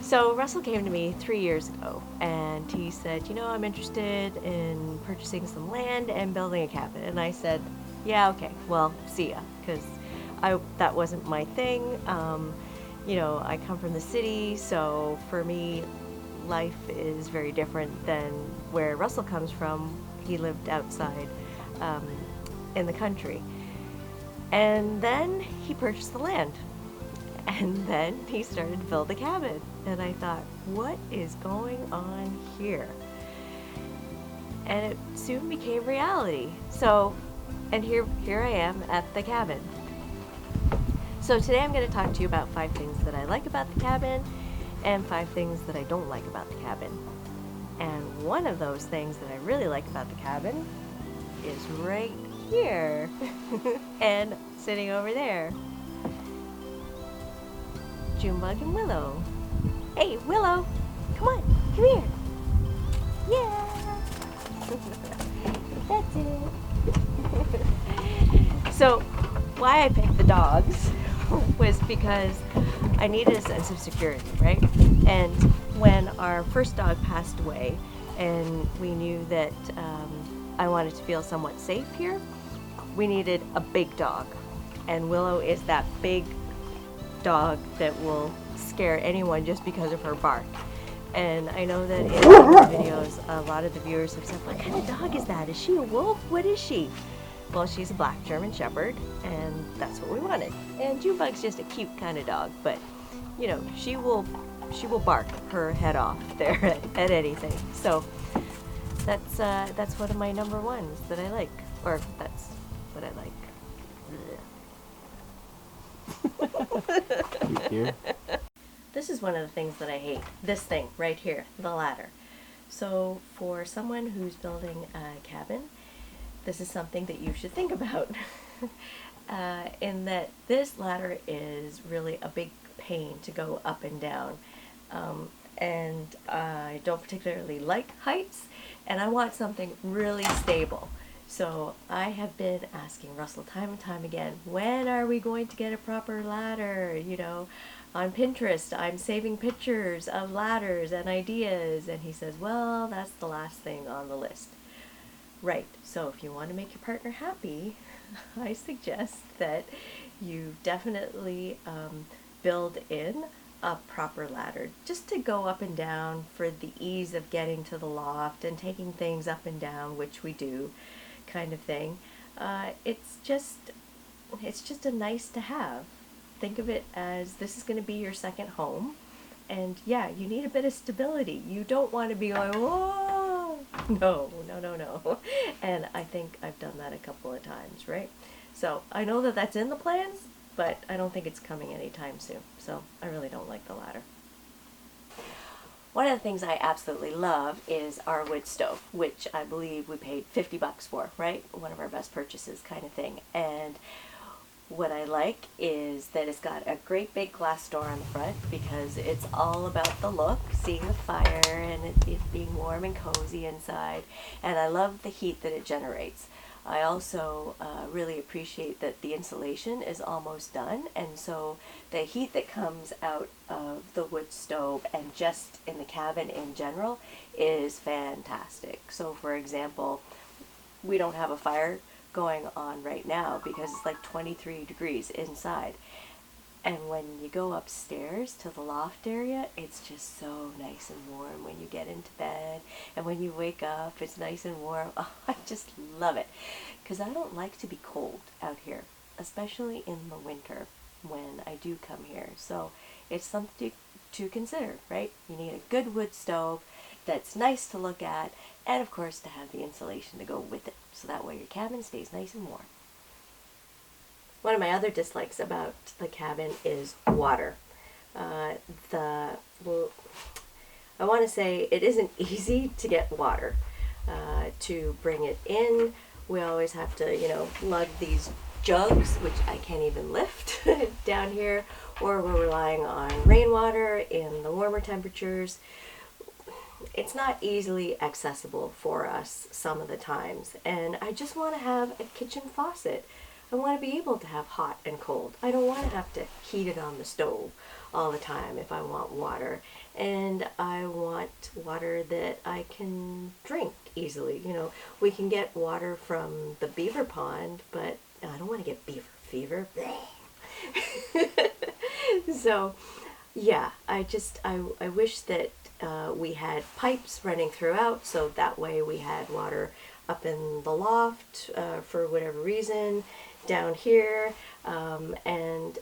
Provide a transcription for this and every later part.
So Russell came to me 3 years ago and he said, I'm interested in purchasing some land and building a cabin. And I said, yeah, okay, well, see ya, because that wasn't my thing. I come from the city, so for me, life is very different than where Russell comes from. He lived outside um, in the country. And then he purchased the land. And then he started to build the cabin. And I thought, what is going on here? And it soon became reality. So, and here I am at the cabin. So today I'm going to talk to you about 5 things that I like about the cabin and 5 things that I don't like about the cabin. And one of those things that I really like about the cabin is right here and sitting over there. Junebug and Willow. Hey, Willow, come on, come here. Yeah, that's it. So, why I picked the dogs was because I needed a sense of security, right? And when our first dog passed away, and we knew that I wanted to feel somewhat safe here, we needed a big dog. And Willow is that big dog that will scare anyone just because of her bark. And I know that in the videos, a lot of the viewers have said, what kind of dog is that? Is she a wolf? What is she? Well, she's a black German Shepherd, and that's what we wanted. And Junebug's just a cute kind of dog, but she will bark her head off there at anything. So that's one of my number ones that I like, or that's what I like. Here? This is one of the things that I hate. This thing right here, the ladder. So for someone who's building a cabin, this is something that you should think about. In that this ladder is really a big pain to go up and down. And I don't particularly like heights, and I want something really stable. So I have been asking Russell time and time again, when are we going to get a proper ladder? On Pinterest, I'm saving pictures of ladders and ideas, and he says, well, that's the last thing on the list. Right, so if you want to make your partner happy, I suggest that you definitely build in a proper ladder, just to go up and down for the ease of getting to the loft and taking things up and down, which we do, kind of thing. It's just a nice to have. Think of it as this is going to be your second home, and yeah, you need a bit of stability. You don't want to be going, whoa, no. And I think I've done that a couple of times, right? So I know that that's in the plans, but I don't think it's coming anytime soon. So I really don't like the ladder. One of the things I absolutely love is our wood stove, which I believe we paid $50 for, right? One of our best purchases kind of thing. And what I like is that it's got a great big glass door on the front, because it's all about the look, seeing the fire and it being warm and cozy inside. And I love the heat that it generates. I also really appreciate that the insulation is almost done, and so the heat that comes out of the wood stove and just in the cabin in general is fantastic. So for example, we don't have a fire going on right now because it's like 23 degrees inside. And when you go upstairs to the loft area, it's just so nice and warm when you get into bed. And when you wake up, it's nice and warm. Oh, I just love it. Because I don't like to be cold out here, especially in the winter when I do come here. So it's something to consider, right? You need a good wood stove that's nice to look at, and of course to have the insulation to go with it. So that way your cabin stays nice and warm. One of my other dislikes about the cabin is water. I want to say it isn't easy to get water. To bring it in, we always have to, lug these jugs, which I can't even lift, down here, or we're relying on rainwater in the warmer temperatures. It's not easily accessible for us some of the times, and I just want to have a kitchen faucet. I want to be able to have hot and cold. I don't want to have to heat it on the stove all the time if I want water. And I want water that I can drink easily. You know, we can get water from the beaver pond, but I don't want to get beaver fever. So, yeah, I wish that we had pipes running throughout, so that way we had water up in the loft for whatever reason, down here, and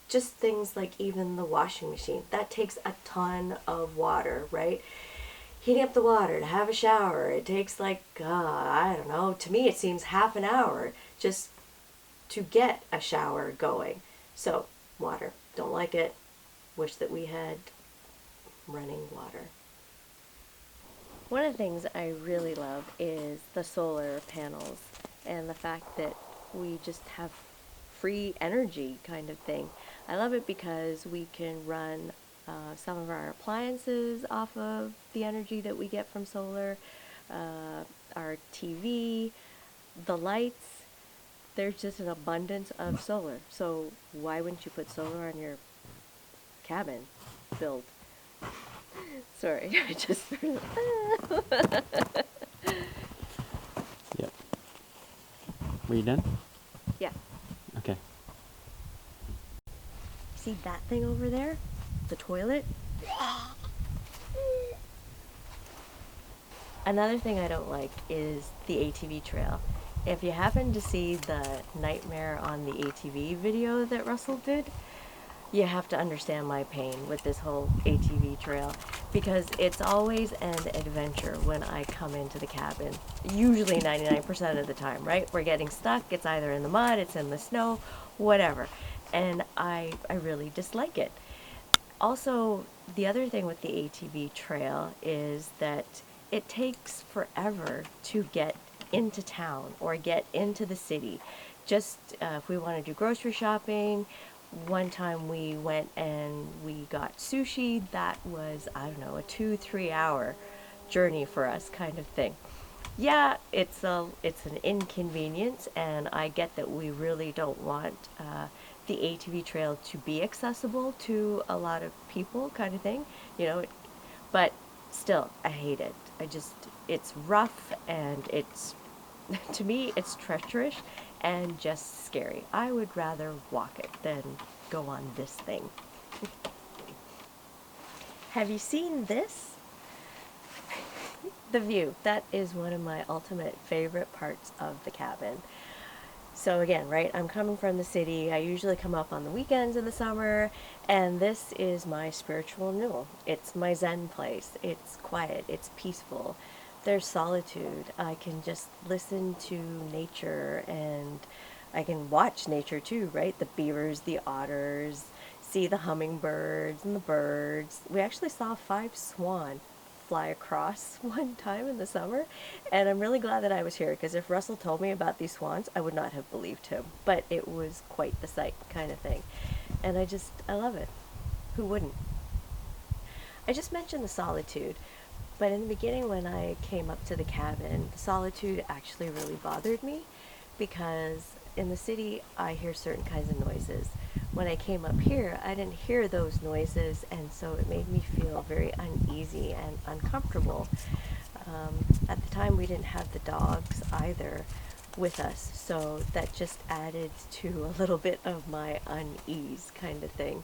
just things like even the washing machine. That takes a ton of water, right? Heating up the water to have a shower, it takes like, I don't know, to me it seems half an hour just to get a shower going. So, water. Don't like it. Wish that we had running water. One of the things I really love is the solar panels and the fact that we just have free energy kind of thing. I love it because we can run some of our appliances off of the energy that we get from solar, our TV, the lights. There's just an abundance of solar. So why wouldn't you put solar on your cabin build? Sorry, I just Yep. Were you done? Yeah. Okay. See that thing over there? The toilet? Another thing I don't like is the ATV Trail. If you happen to see the Nightmare on the ATV video that Russell did, you have to understand my pain with this whole ATV Trail, because it's always an adventure when I come into the cabin. Usually 99% of the time, right? We're getting stuck. It's either in the mud, it's in the snow, whatever. And I really dislike it. Also, the other thing with the ATV Trail is that it takes forever to get into town or get into the city. Just if we want to do grocery shopping, one time we went and we got sushi. That was, I don't know, a 2-3 hour journey for us kind of thing. Yeah, it's an inconvenience, and I get that we really don't want the ATV Trail to be accessible to a lot of people kind of thing, you know, but still, I hate it. It's rough, and it's, to me, it's treacherous and just scary. I would rather walk it than go on this thing. Have you seen this? The view. That is one of my ultimate favorite parts of the cabin. So again, right, I'm coming from the city. I usually come up on the weekends in the summer, and this is my spiritual renewal. It's my Zen place. It's quiet. It's peaceful. There's solitude. I can just listen to nature, and I can watch nature too, right? The beavers, the otters, see the hummingbirds and the birds. We actually saw 5 swan fly across one time in the summer, and I'm really glad that I was here, because if Russell told me about these swans, I would not have believed him. But it was quite the sight kind of thing, and I love it. Who wouldn't? I just mentioned the solitude, but in the beginning when I came up to the cabin, the solitude actually really bothered me, because in the city I hear certain kinds of noises. When I came up here, I didn't hear those noises, and so it made me feel very uneasy and uncomfortable. At the time, we didn't have the dogs either with us, so that just added to a little bit of my unease kind of thing.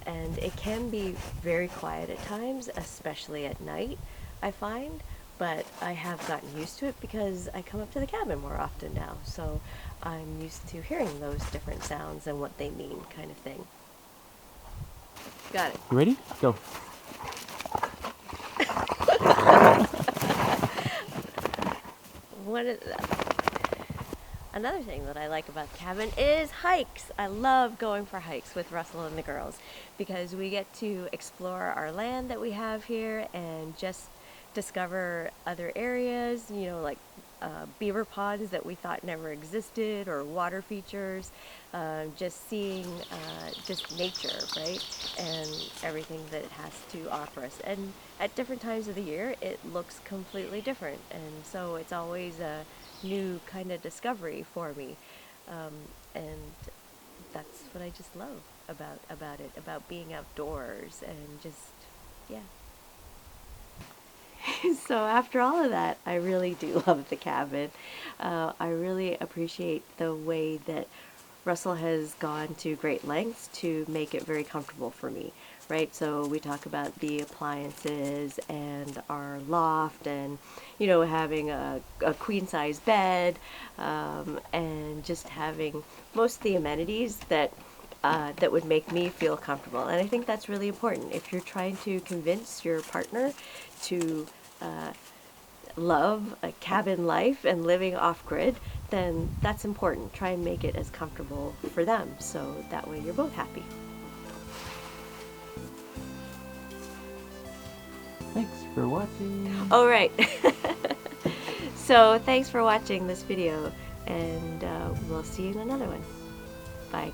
And it can be very quiet at times, especially at night, I find, but I have gotten used to it because I come up to the cabin more often now, so I'm used to hearing those different sounds and what they mean kind of thing. Got it. You ready? Go. Another thing that I like about the cabin is hikes. I love going for hikes with Russell and the girls, because we get to explore our land that we have here and just discover other areas, you know, like beaver ponds that we thought never existed, or water features, just seeing just nature, right, and everything that it has to offer us. And at different times of the year, it looks completely different, and so it's always a new kind of discovery for me. And that's what I just love about it, about being outdoors and just, yeah. So after all of that, I really do love the cabin. I really appreciate the way that Russell has gone to great lengths to make it very comfortable for me, right? So we talk about the appliances and our loft and, having a queen size bed, and just having most of the amenities that would make me feel comfortable. And I think that's really important. If you're trying to convince your partner to love a cabin life and living off grid, then that's important. Try and make it as comfortable for them so that way you're both happy. Thanks for watching. All right. So thanks for watching this video, and we'll see you in another one. Bye.